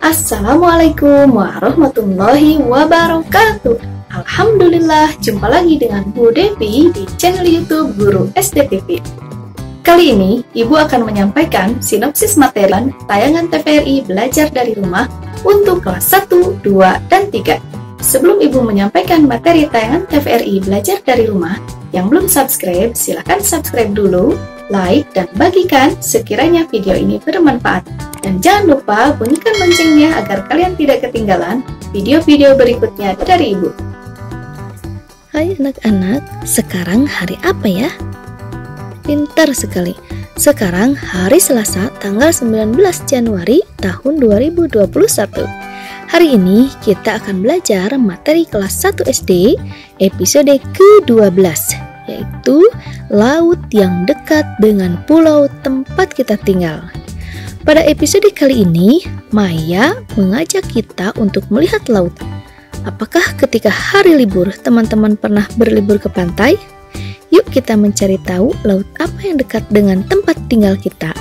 Assalamualaikum warahmatullahi wabarakatuh. Alhamdulillah, jumpa lagi dengan Bu Devi di channel YouTube Guru SDTV. Kali ini, Ibu akan menyampaikan sinopsis materi tayangan TVRI Belajar dari Rumah untuk kelas 1, 2, dan 3. Sebelum Ibu menyampaikan materi tayangan TVRI Belajar dari Rumah, yang belum subscribe, silahkan subscribe dulu, like, dan bagikan sekiranya video ini bermanfaat. Dan jangan lupa bunyikan loncengnya agar kalian tidak ketinggalan video-video berikutnya dari Ibu. Hai anak-anak, sekarang hari apa ya? Pintar sekali. Sekarang hari Selasa tanggal 19 Januari tahun 2021. Hari ini kita akan belajar materi kelas 1 SD episode ke-12, yaitu laut yang dekat dengan pulau tempat kita tinggal. Pada episode kali ini, Maya mengajak kita untuk melihat laut. Apakah ketika hari libur teman-teman pernah berlibur ke pantai? Yuk kita mencari tahu laut apa yang dekat dengan tempat tinggal kita.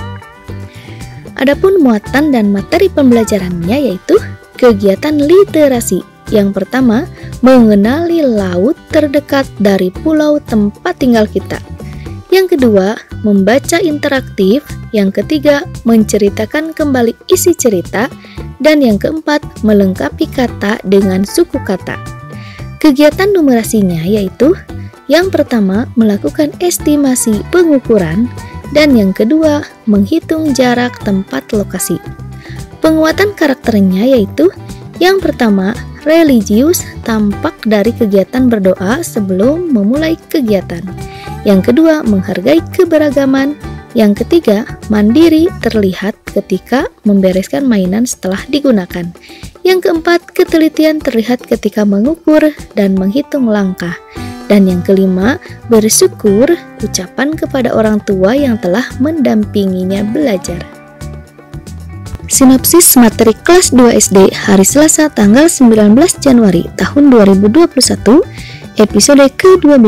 Adapun muatan dan materi pembelajarannya yaitu kegiatan literasi. Yang pertama, mengenali laut terdekat dari pulau tempat tinggal kita. Yang kedua, membaca interaktif. Yang ketiga, menceritakan kembali isi cerita. Dan yang keempat, melengkapi kata dengan suku kata. Kegiatan numerasinya yaitu yang pertama, melakukan estimasi pengukuran. Dan yang kedua, menghitung jarak tempat lokasi. Penguatan karakternya yaitu yang pertama, religius, tampak dari kegiatan berdoa sebelum memulai kegiatan. Yang kedua, menghargai keberagaman. Yang ketiga, mandiri, terlihat ketika membereskan mainan setelah digunakan. Yang keempat, ketelitian terlihat ketika mengukur dan menghitung langkah. Dan yang kelima, bersyukur, ucapan kepada orang tua yang telah mendampinginya belajar. Sinopsis materi kelas 2 SD hari Selasa tanggal 19 Januari tahun 2021, episode ke-12,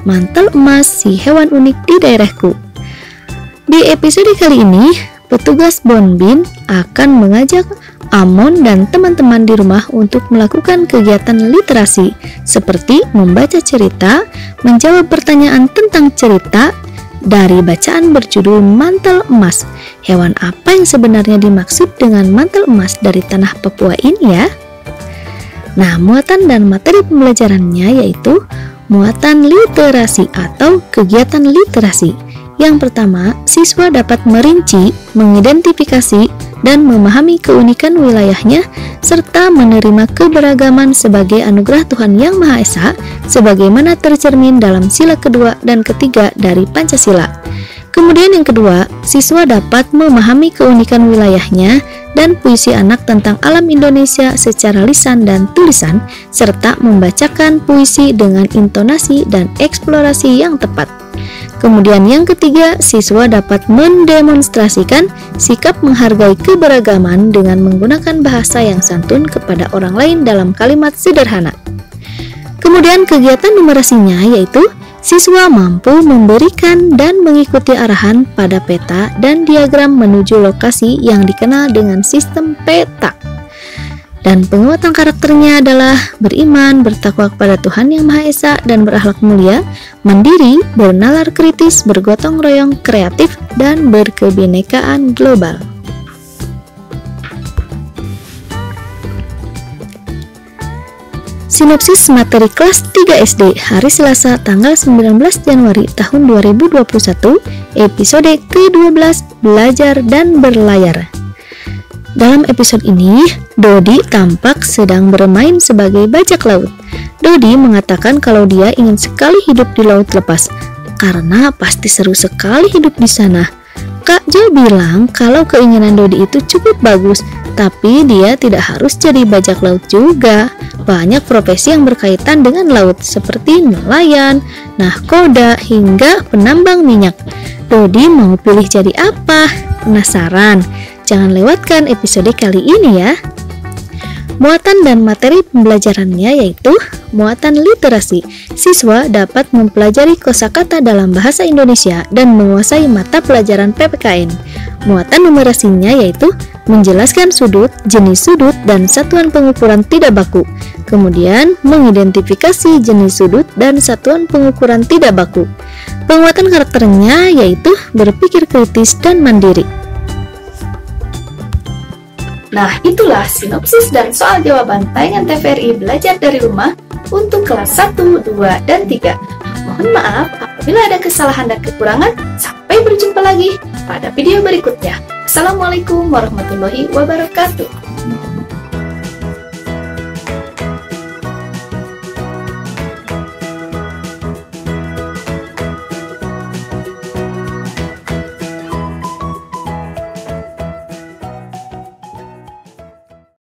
mantel emas si hewan unik di daerahku. Di episode kali ini, petugas Bonbin akan mengajak Amon dan teman-teman di rumah untuk melakukan kegiatan literasi seperti membaca cerita, menjawab pertanyaan tentang cerita dari bacaan berjudul Mantel Emas. Hewan apa yang sebenarnya dimaksud dengan mantel emas dari tanah Papua ini ya? Nah, muatan dan materi pembelajarannya yaitu muatan literasi atau kegiatan literasi. Yang pertama, siswa dapat merinci, mengidentifikasi, dan memahami keunikan wilayahnya, serta menerima keberagaman sebagai anugerah Tuhan Yang Maha Esa, sebagaimana tercermin dalam sila kedua dan ketiga dari Pancasila. Kemudian yang kedua, siswa dapat memahami keunikan wilayahnya dan puisi anak tentang alam Indonesia secara lisan dan tulisan, serta membacakan puisi dengan intonasi dan eksplorasi yang tepat. Kemudian yang ketiga, siswa dapat mendemonstrasikan sikap menghargai keberagaman dengan menggunakan bahasa yang santun kepada orang lain dalam kalimat sederhana. Kemudian kegiatan numerasinya yaitu siswa mampu memberikan dan mengikuti arahan pada peta dan diagram menuju lokasi yang dikenal dengan sistem peta. Dan penguatan karakternya adalah beriman, bertakwa kepada Tuhan Yang Maha Esa, dan berakhlak mulia, mandiri, bernalar kritis, bergotong royong, kreatif, dan berkebinekaan global. Sinopsis materi kelas 3 SD hari Selasa tanggal 19 Januari tahun 2021, episode ke-12, Belajar dan Berlayar. Dalam episode ini, Dodi tampak sedang bermain sebagai bajak laut. Dodi mengatakan kalau dia ingin sekali hidup di laut lepas, karena pasti seru sekali hidup di sana. Kak Jo bilang kalau keinginan Dodi itu cukup bagus, tapi dia tidak harus jadi bajak laut juga. Banyak profesi yang berkaitan dengan laut, seperti nelayan, nahkoda, hingga penambang minyak. Dodi mau pilih jadi apa? Penasaran? Jangan lewatkan episode kali ini ya. Muatan dan materi pembelajarannya yaitu muatan literasi. Siswa dapat mempelajari kosakata dalam bahasa Indonesia dan menguasai mata pelajaran PPKN. Muatan numerasinya yaitu menjelaskan sudut, jenis sudut, dan satuan pengukuran tidak baku. Kemudian, mengidentifikasi jenis sudut dan satuan pengukuran tidak baku. Penguatan karakternya yaitu berpikir kritis dan mandiri. Nah, itulah sinopsis dan soal jawaban tayangan TVRI Belajar dari Rumah untuk kelas 1, 2, dan 3. Mohon maaf apabila ada kesalahan dan kekurangan. Sampai berjumpa lagi pada video berikutnya. Assalamualaikum warahmatullahi wabarakatuh.